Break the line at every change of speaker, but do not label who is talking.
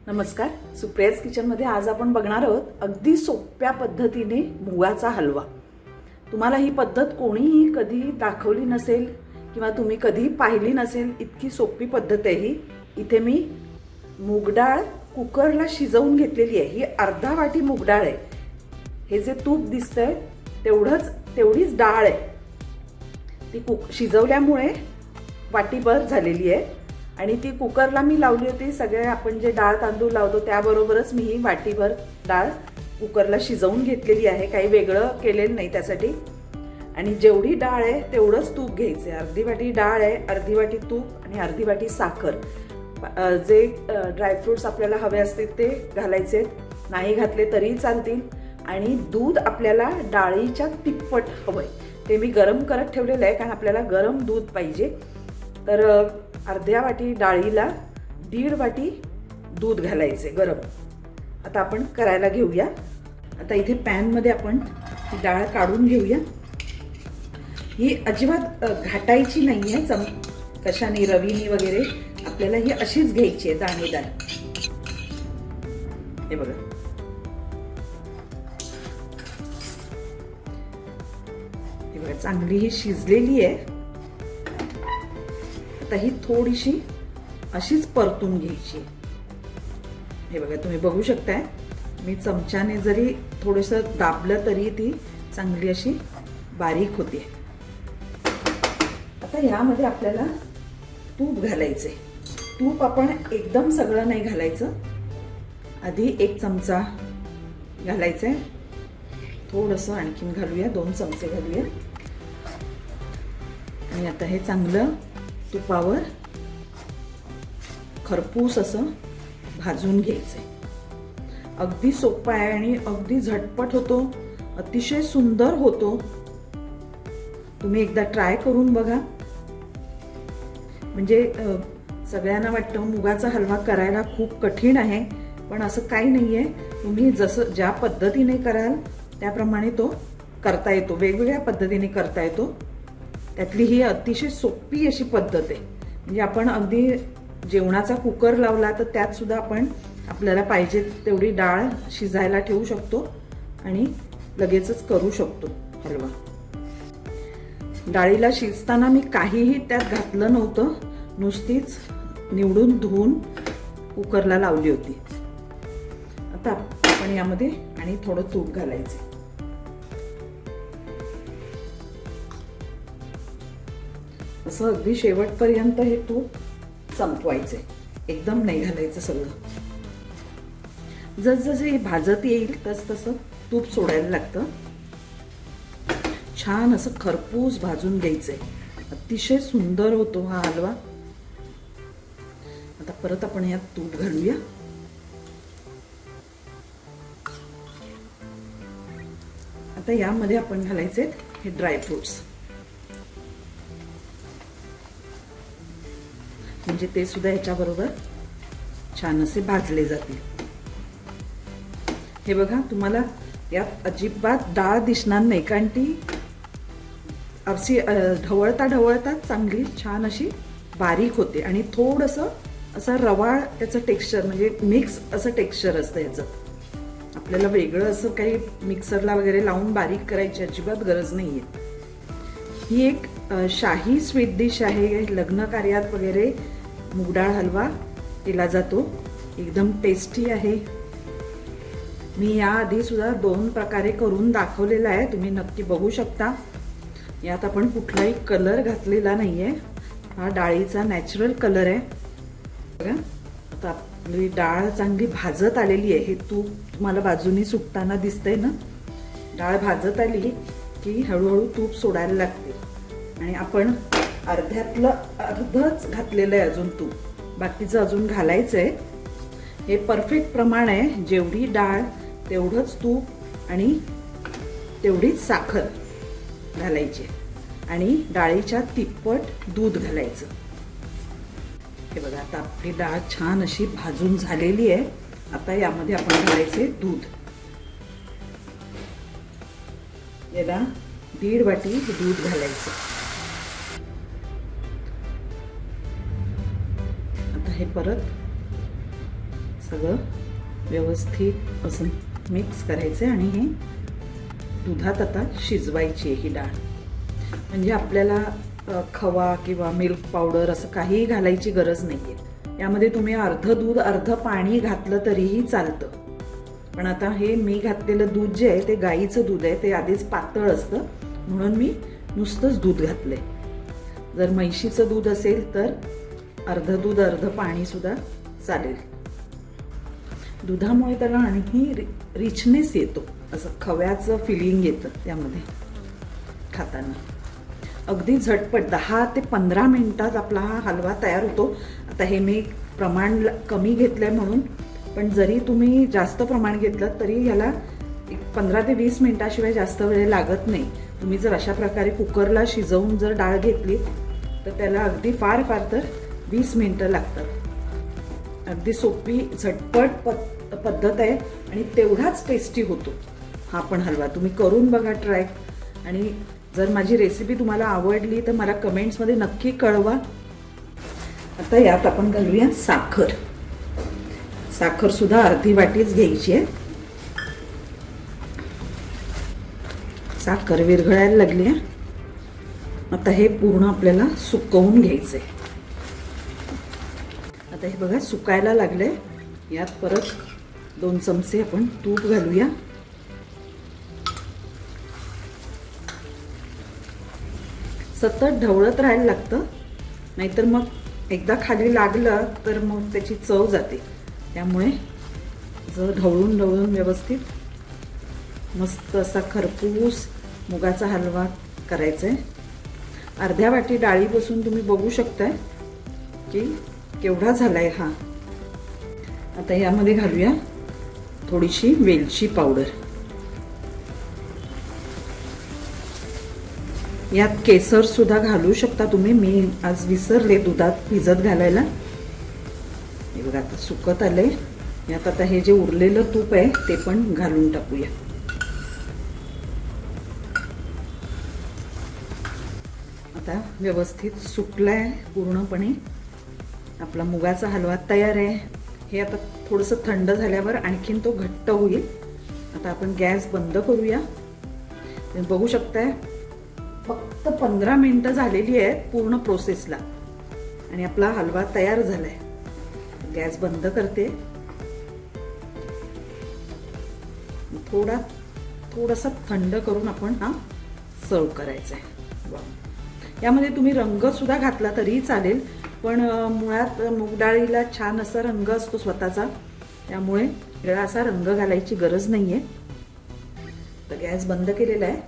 नमस्कार. सुप्रियाज किचनमध्ये आज आपण बघणार आहोत अगदी सोप्या पद्धतीने मुगाचा हलवा. तुम्हाला ही पद्धत कोणीही कधी दाखवली नसेल किंवा तुम्ही कधी पाहिली नसेल, इतकी सोपी पद्धत आहे ही. इथे मी मूग डाळ कुकरला शिजवून घेतलेली आहे. ही अर्धा वाटी मूग डाळ आहे. हे जे तूप दिसतंय तेवढीच डाळ आहे. ती शिजवल्यामुळे वाटीभर झालेली आहे आणि ती कुकरला मी लावली होती. सगळे आपण जे डाळ तांदूळ लावतो त्याबरोबरच मी ही वाटीभर डाळ कुकरला शिजवून घेतलेली आहे. काही वेगळं केलेलं नाही त्यासाठी. आणि जेवढी डाळ आहे तेवढंच तूप घ्यायचं आहे. अर्धी वाटी डाळ आहे, अर्धी वाटी तूप आणि अर्धी वाटी साखर. जे ड्रायफ्रुट्स आपल्याला हवे असतील ते घालायचे, नाही घातले तरी चालतील. आणि दूध आपल्याला डाळीच्या तिप्पट हवंय. ते मी गरम करत ठेवलेलं आहे कारण आपल्याला गरम दूध पाहिजे. तर अर्ध्या वाटी डाळीला 1.5 वाटी दूध घालायचे गरम. आता आपण करायला घेऊया. आता इथे पॅनमध्ये आपण ही डाळ काढून घेऊया. ही अजिबात घाटायची नाही आहे कशाने, रवीने वगैरे. आपल्याला ही अशीच घ्यायची आहे दाणेदार. हे बघा, हे बघा चांगली ही शिजलेली आहे. आता ही थोडीशी अशीच परतून घ्यायची. हे बघा, तुम्ही बघू शकताय मी चमच्याने जरी थोडंसं दाबलं तरी ती चांगली अशी बारीक होते. आता ह्यामध्ये आपल्याला तूप घालायचे. तूप आपण एकदम सगळं नाही घालायचं. आधी 1 चमचा घालायचंय. थोडंसं आणखीन घालूया, 2 चमचे घालूया. आणि आता हे चांगलं तुपावर खरपूस असं भाजून घ्यायचंय. अगदी सोपं आहे आणि अगदी झटपट होतो. अतिशय सुंदर होतो. तुम्ही एकदा ट्राय करून बघा. म्हणजे सगळ्यांना वाटतं मुगाचा हलवा करायला खूप कठीण आहे, पण असं काही नाहीये. तुम्ही जसं ज्या पद्धतीने कराल त्याप्रमाणे तो करता येतो. वेगवेगळ्या पद्धतीने करता येतो. त्यातली ही अतिशय सोपी अशी पद्धत आहे. म्हणजे आपण अगदी जेवणाचा कुकर लावला तर त्यात सुद्धा आपण आपल्याला पाहिजे तेवढी डाळ शिजायला ठेवू शकतो आणि लगेचच करू शकतो हलवा. डाळीला शिजताना मी काहीही त्यात घातलं नव्हतं. नुसतीच निवडून धुवून कुकरला लावली होती. आता आपण यामध्ये आणि थोडं तूप घालायचं. असं अगदी शेवटपर्यंत हे तूप संपवायचे. एकदम नाही घालायचं सगळं. जसजसं हे भाजत येईल तसं तूप सोडायला लागतं. छान असं खरपूस भाजून घ्यायचंय. अतिशय सुंदर होतो हा हलवा. आता परत आपण यात तूप घालूया. आता यामध्ये आपण घालायचे हे ड्रायफ्रुट्स. म्हणजे ते सुद्धा याच्याबरोबर छान असे भाजले जातील. हे बघा, तुम्हाला यात अजिबात डाळ दिसणार नाही कारण ती अशी ढवळता चांगली छान अशी बारीक होते. आणि थोडंसं असं रवाळ त्याचं टेक्स्चर, म्हणजे मिक्स असं टेक्स्चर असतं याचं. आपल्याला वेगळं असं काही मिक्सरला वगैरे लावून बारीक करायची अजिबात गरज नाहीये. ही एक शाही स्वीट डिश आहे. लग्न कार्यात वगैरे मूगडाळ हलवा केला जातो. एकदम टेस्टी आहे. मी याआधी सुद्धा 2 प्रकारे करून दाखवलेला आहे. तुम्ही नक्की बघू शकता. यात आपण कुठलाही कलर घातलेला नाहीये. हा डाळीचा नॅचरल कलर आहे. बघा, आता आपली डाळ चांगली भाजत आलेली आहे. हे तूप तुम्हाला बाजूनी सुटताना दिसतंय ना. डाळ भाजत आली की हळूहळू तूप सोडायला लागते. आणि आपण अर्ध्यातलं अर्धच घातलेलं आहे अजून तूप. बाकीचं अजून घालायचंय. हे परफेक्ट प्रमाण आहे. जेवढी डाळ तेवढंच तूप आणि तेवढीच साखर घालायची आणि डाळीच्या तिप्पट दूध घालायचं. हे बघा, आता आपली डाळ छान अशी भाजून झालेली आहे. आता यामध्ये आपण घालायचे दूध. याला 1.5 वाटी दूध घालायचं. हे परत सगळं व्यवस्थित असं मिक्स करायचं आहे आणि हे दुधात आता शिजवायची आहे ही डाळ. म्हणजे आपल्याला खवा किंवा मिल्क पावडर असं काहीही घालायची गरज नाही आहे. यामध्ये तुम्ही अर्ध दूध अर्ध पाणी घातलं तरीही चालतं. पण आता हे मी घातलेलं दूध जे आहे ते गाईचं दूध आहे, ते आधीच पातळ असतं म्हणून मी नुसतंच दूध घातलंय. जर म्हैशीचं दूध असेल तर अर्ध दूध अर्ध पाणीसुद्धा चालेल. दुधामुळे त्याला आणखी रिचनेस येतो, असं खव्याचं फिलिंग येतं त्यामध्ये खाताना. अगदी झटपट 10 ते 15 मिनिटात आपला हा हलवा तयार होतो. आता हे मी प्रमाण कमी घेतलं आहे म्हणून, पण जरी तुम्ही जास्त प्रमाण घेतलं तरी ह्याला 15 ते 20 मिनिटाशिवाय जास्त वेळ लागत नाही. तुम्ही जर अशा प्रकारे कुकरला शिजवून जर डाळ घेतली तर त्याला अगदी फार तर 20 मिनिटं लागतात. अगदी सोपी झटपट पद्धत आहे आणि तेवढाच टेस्टी होतो हा पण हलवा. तुम्ही करून बघा ट्राय. आणि जर माझी रेसिपी तुम्हाला आवडली तर मला कमेंट्समध्ये नक्की कळवा. आता यात आपण घालूया साखर. साखर सुद्धा अर्धी वाटीच घ्यायची आहे. साखर विरघळायला लागली आहे. आता हे पूर्ण आपल्याला सुकवून घ्यायचंय. आता हे बघा सुकायला लागलंय. यात परत 2 चमचे आपण तूप घालूया. सतत ढवळत राहायला लागतं, नाहीतर मग एकदा खाली लागलं तर मग त्याची चव जाते. त्यामुळे जर ढवळून ढवळून व्यवस्थित मस्त असा खरपूस मुगाचा हलवा करायचा आहे. अर्ध्या वाटी डाळीपासून तुम्ही बघू शकताय की केवढा झालाय हा. आता यामध्ये घालूया थोडीशी वेलची पावडर. यात केसर सुद्धा घालू शकता तुम्ही. मी आज विसरले दुधात भिजत घालायला. हे बघा आता सुकत आलंय. यात आता हे जे उरलेलं तूप आहे ते पण घालून टाकूया. आता व्यवस्थित सुकलाय पूर्णपणे. आपला मुगाचा हलवा तयार आहे. हे आता थोडंसं थंड झाल्यावर आणखीन तो घट्ट होईल. आता आपण गॅस बंद करूया. तुम्ही बघू शकताय फक्त 15 मिनिटं झालेली आहेत पूर्ण प्रोसेसला आणि आपला हलवा तयार झालाय. गॅस बंद करते. थोडासा थंड करून आपण हा सर्व करायचा आहे. यामध्ये तुम्ही रंग सुद्धा घातला तरीही चालेल, पण मुळात मूग डाळीला छान असा रंग असतो स्वतःचा, त्यामुळे वेगळा असा रंग घालायची गरज नाहीये. तर गॅस बंद केलेला आहे.